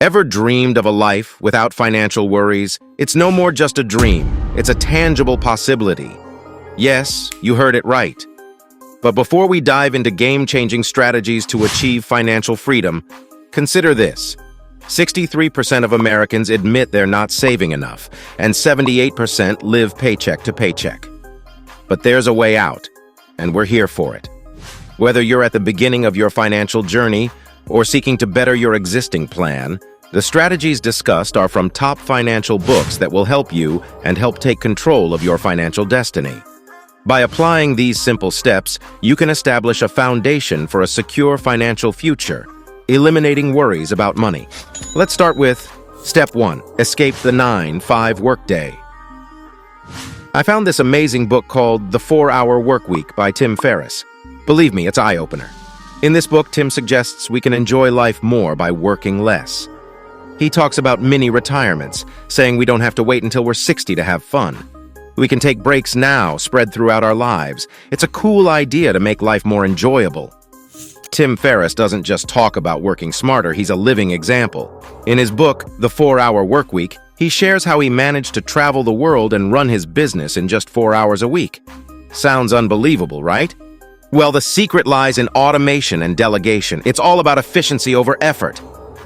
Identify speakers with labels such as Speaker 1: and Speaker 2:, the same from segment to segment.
Speaker 1: Ever dreamed of a life without financial worries? It's no more just a dream. It's a tangible possibility. Yes, you heard it right. But before we dive into game-changing strategies to achieve financial freedom, consider this. 63% of Americans admit they're not saving enough, and 78% live paycheck to paycheck. But there's a way out, and we're here for it. Whether you're at the beginning of your financial journey or seeking to better your existing plan, the strategies discussed are from top financial books that will help you and help take control of your financial destiny. By applying these simple steps, you can establish a foundation for a secure financial future, eliminating worries about money. Let's start with Step 1. Escape the 9-5 workday. I found this amazing book called The 4-Hour Workweek by Tim Ferriss. Believe me, it's an eye-opener. In this book, Tim suggests we can enjoy life more by working less. He talks about mini retirements, saying we don't have to wait until we're 60 to have fun. We can take breaks now, spread throughout our lives. It's a cool idea to make life more enjoyable. Tim Ferriss doesn't just talk about working smarter, he's a living example. In his book, The 4-Hour Workweek, he shares how he managed to travel the world and run his business in just 4 hours a week. Sounds unbelievable, right? Well, the secret lies in automation and delegation. It's all about efficiency over effort.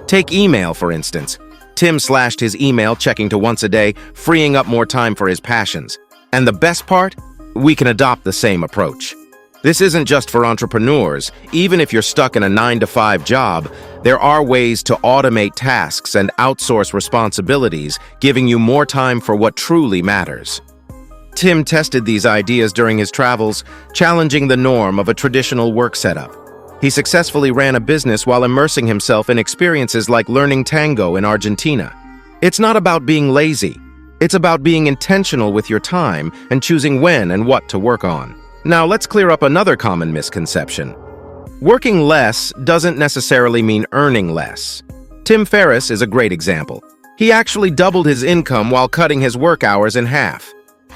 Speaker 1: Take email, for instance. Tim slashed his email checking to once a day, freeing up more time for his passions. And the best part? We can adopt the same approach. This isn't just for entrepreneurs. Even if you're stuck in a 9-to-5 job, there are ways to automate tasks and outsource responsibilities, giving you more time for what truly matters. Tim tested these ideas during his travels, challenging the norm of a traditional work setup. He successfully ran a business while immersing himself in experiences like learning tango in Argentina. It's not about being lazy. It's about being intentional with your time and choosing when and what to work on. Now, let's clear up another common misconception. Working less doesn't necessarily mean earning less. Tim Ferriss is a great example. He actually doubled his income while cutting his work hours in half.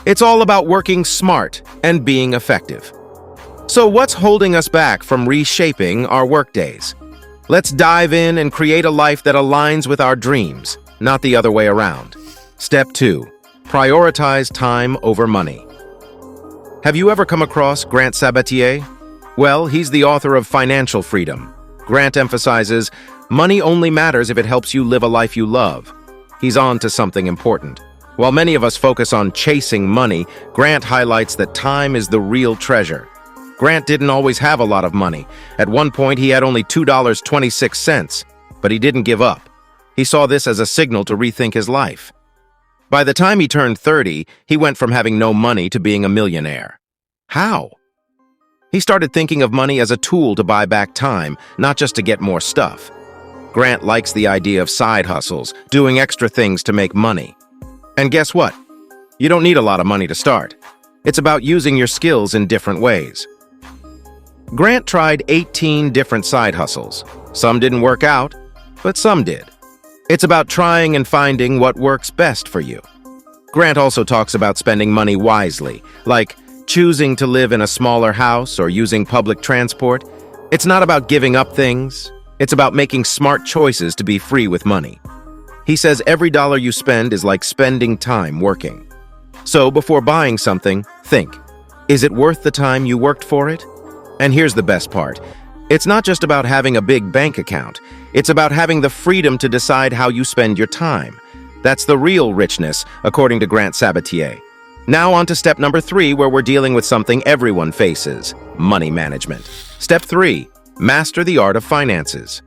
Speaker 1: It's all about working smart and being effective. So what's holding us back from reshaping our workdays? Let's dive in and create a life that aligns with our dreams, not the other way around. Step 2. Prioritize time over money. Have you ever come across Grant Sabatier? Well, he's the author of Financial Freedom. Grant emphasizes, money only matters if it helps you live a life you love. He's on to something important. While many of us focus on chasing money, Grant highlights that time is the real treasure. Grant didn't always have a lot of money. At one point, he had only $2.26, but he didn't give up. He saw this as a signal to rethink his life. By the time he turned 30, he went from having no money to being a millionaire. How? He started thinking of money as a tool to buy back time, not just to get more stuff. Grant likes the idea of side hustles, doing extra things to make money. And guess what? You don't need a lot of money to start. It's about using your skills in different ways. Grant tried 18 different side hustles. Some didn't work out, but some did. It's about trying and finding what works best for you. Grant also talks about spending money wisely, like choosing to live in a smaller house or using public transport. It's not about giving up things. It's about making smart choices to be free with money. He says every dollar you spend is like spending time working. So before buying something, think, is it worth the time you worked for it? And here's the best part. It's not just about having a big bank account. It's about having the freedom to decide how you spend your time. That's the real richness, according to Grant Sabatier. Now on to step number 3, where we're dealing with something everyone faces, money management. Step 3, master the art of finances.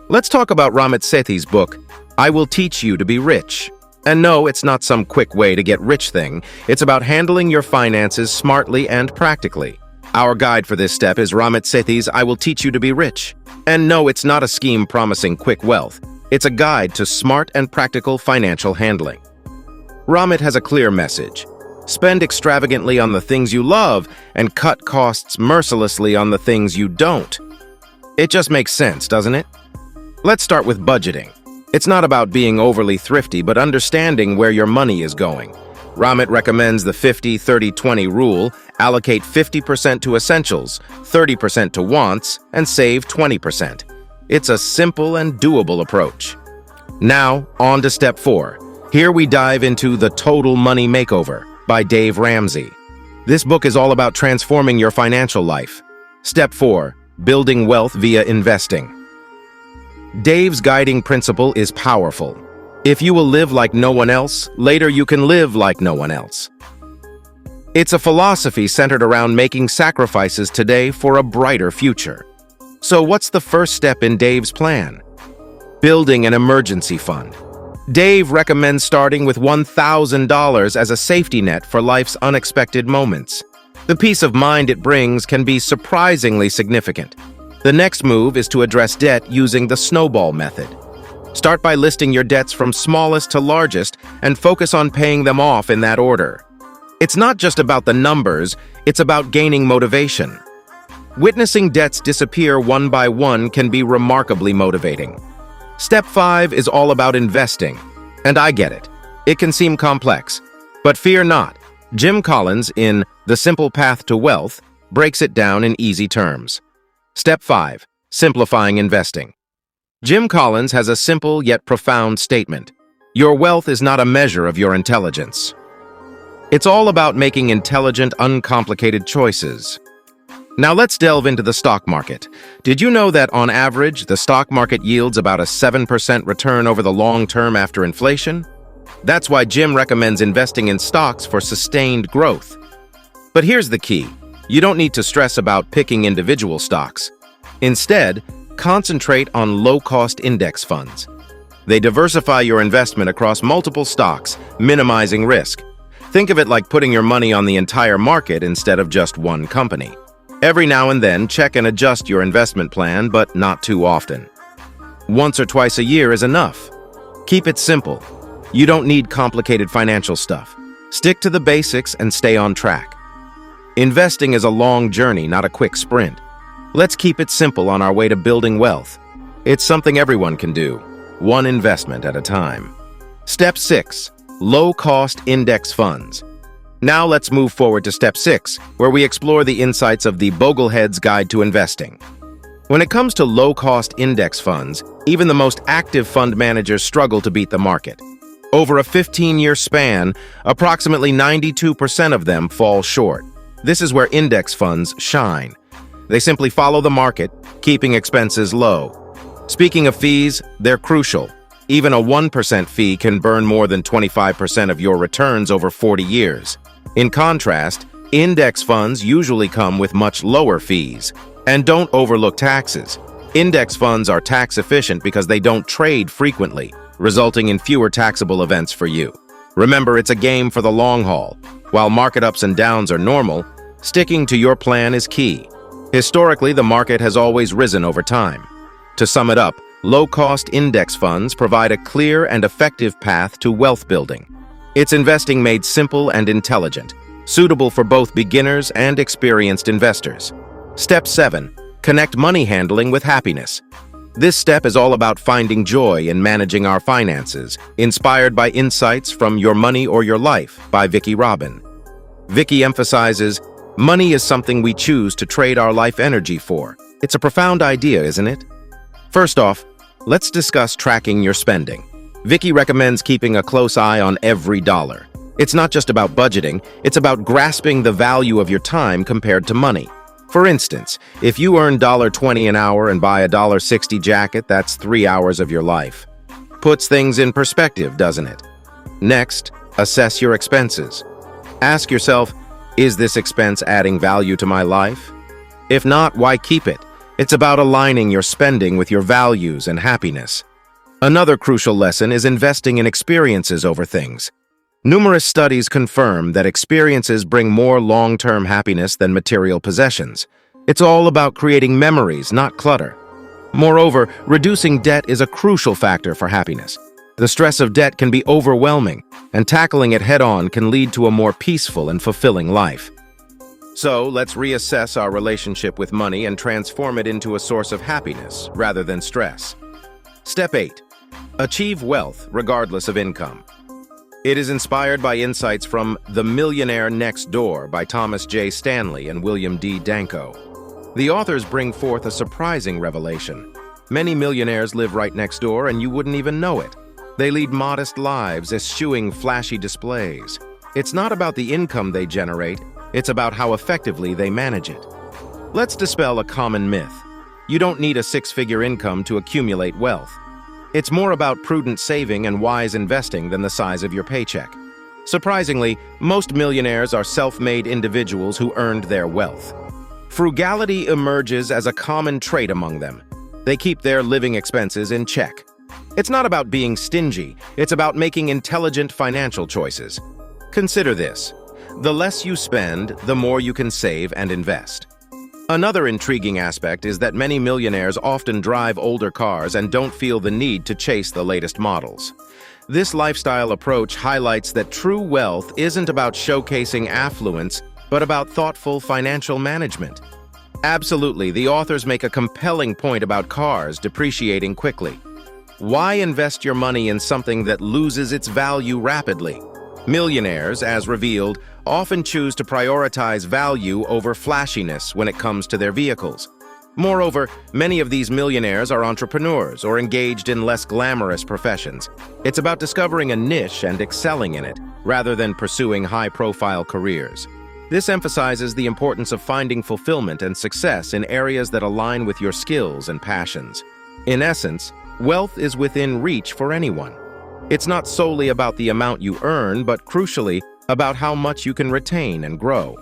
Speaker 1: Let's talk about Ramit Sethi's book, I Will Teach You to Be Rich. And no, it's not some quick way to get rich thing. It's about handling your finances smartly and practically. Our guide for this step is Ramit Sethi's I Will Teach You to Be Rich. And no, it's not a scheme promising quick wealth. It's a guide to smart and practical financial handling. Ramit has a clear message. Spend extravagantly on the things you love and cut costs mercilessly on the things you don't. It just makes sense, doesn't it? Let's start with budgeting. It's not about being overly thrifty, but understanding where your money is going. Ramit recommends the 50-30-20 rule. Allocate 50% to essentials, 30% to wants, and save 20%. It's a simple and doable approach. Now, on to step 4. Here we dive into The Total Money Makeover by Dave Ramsey. This book is all about transforming your financial life. Step 4. Building wealth via investing. Dave's guiding principle is powerful. If you will live like no one else, later you can live like no one else. It's a philosophy centered around making sacrifices today for a brighter future. So what's the first step in Dave's plan? Building an emergency fund. Dave recommends starting with $1,000 as a safety net for life's unexpected moments. The peace of mind it brings can be surprisingly significant. The next move is to address debt using the snowball method. Start by listing your debts from smallest to largest and focus on paying them off in that order. It's not just about the numbers, it's about gaining motivation. Witnessing debts disappear one by one can be remarkably motivating. Step 5 is all about investing. And I get it. It can seem complex. But fear not. Jim Collins, in The Simple Path to Wealth, breaks it down in easy terms. Step 5. Simplifying investing. Jim Collins has a simple yet profound statement. Your wealth is not a measure of your intelligence. It's all about making intelligent, uncomplicated choices. Now let's delve into the stock market. Did you know that on average, the stock market yields about a 7% return over the long term after inflation? That's why Jim recommends investing in stocks for sustained growth. But here's the key. You don't need to stress about picking individual stocks. Instead, concentrate on low-cost index funds. They diversify your investment across multiple stocks, minimizing risk. Think of it like putting your money on the entire market instead of just one company. Every now and then, check and adjust your investment plan, but not too often. Once or twice a year is enough. Keep it simple. You don't need complicated financial stuff. Stick to the basics and stay on track. Investing is a long journey, not a quick sprint. Let's keep it simple on our way to building wealth. It's something everyone can do, one investment at a time. Step 6. Low-cost index funds. Now let's move forward to Step 6, where we explore the insights of the Boglehead's Guide to Investing. When it comes to low-cost index funds, even the most active fund managers struggle to beat the market. Over a 15-year span, approximately 92% of them fall short. This is where index funds shine. They simply follow the market, keeping expenses low. Speaking of fees, they're crucial. Even a 1% fee can burn more than 25% of your returns over 40 years. In contrast, index funds usually come with much lower fees. And don't overlook taxes. Index funds are tax efficient because they don't trade frequently, resulting in fewer taxable events for you. Remember, it's a game for the long haul. While market ups and downs are normal, sticking to your plan is key. Historically, the market has always risen over time. To sum it up, low-cost index funds provide a clear and effective path to wealth building. It's investing made simple and intelligent, suitable for both beginners and experienced investors. Step 7. Connect money handling with happiness. This step is all about finding joy in managing our finances, inspired by insights from Your Money or Your Life by Vicki Robin. Vicki emphasizes, money is something we choose to trade our life energy for. It's a profound idea, isn't it? First off, let's discuss tracking your spending. Vicki recommends keeping a close eye on every dollar. It's not just about budgeting, it's about grasping the value of your time compared to money. For instance, if you earn $1.20 an hour and buy a $1.60 jacket, that's 3 hours of your life. Puts things in perspective, doesn't it? Next, assess your expenses. Ask yourself, is this expense adding value to my life? If not, why keep it? It's about aligning your spending with your values and happiness. Another crucial lesson is investing in experiences over things. Numerous studies confirm that experiences bring more long-term happiness than material possessions. It's all about creating memories, not clutter. Moreover, reducing debt is a crucial factor for happiness. The stress of debt can be overwhelming, and tackling it head-on can lead to a more peaceful and fulfilling life. So, let's reassess our relationship with money and transform it into a source of happiness rather than stress. Step 8. Achieve wealth regardless of income. It is inspired by insights from The Millionaire Next Door by Thomas J. Stanley and William D. Danko. The authors bring forth a surprising revelation. Many millionaires live right next door and you wouldn't even know it. They lead modest lives, eschewing flashy displays. It's not about the income they generate, it's about how effectively they manage it. Let's dispel a common myth. You don't need a six-figure income to accumulate wealth. It's more about prudent saving and wise investing than the size of your paycheck. Surprisingly, most millionaires are self-made individuals who earned their wealth. Frugality emerges as a common trait among them. They keep their living expenses in check. It's not about being stingy, it's about making intelligent financial choices. Consider this: the less you spend, the more you can save and invest. Another intriguing aspect is that many millionaires often drive older cars and don't feel the need to chase the latest models. This lifestyle approach highlights that true wealth isn't about showcasing affluence, but about thoughtful financial management. Absolutely, the authors make a compelling point about cars depreciating quickly. Why invest your money in something that loses its value rapidly? Millionaires, as revealed, often choose to prioritize value over flashiness when it comes to their vehicles. Moreover, many of these millionaires are entrepreneurs or engaged in less glamorous professions. It's about discovering a niche and excelling in it, rather than pursuing high-profile careers. This emphasizes the importance of finding fulfillment and success in areas that align with your skills and passions. In essence, wealth is within reach for anyone. It's not solely about the amount you earn, but crucially, about how much you can retain and grow.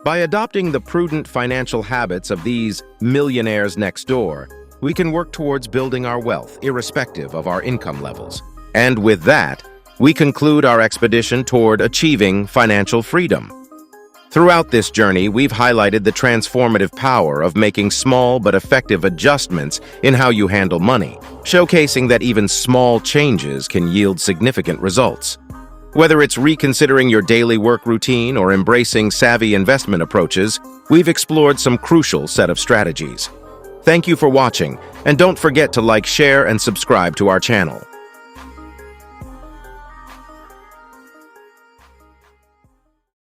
Speaker 1: By adopting the prudent financial habits of these millionaires next door, we can work towards building our wealth, irrespective of our income levels. And with that, we conclude our expedition toward achieving financial freedom. Throughout this journey, we've highlighted the transformative power of making small but effective adjustments in how you handle money, showcasing that even small changes can yield significant results. Whether it's reconsidering your daily work routine or embracing savvy investment approaches, we've explored some crucial set of strategies. Thank you for watching, and don't forget to like, share, and subscribe to our channel.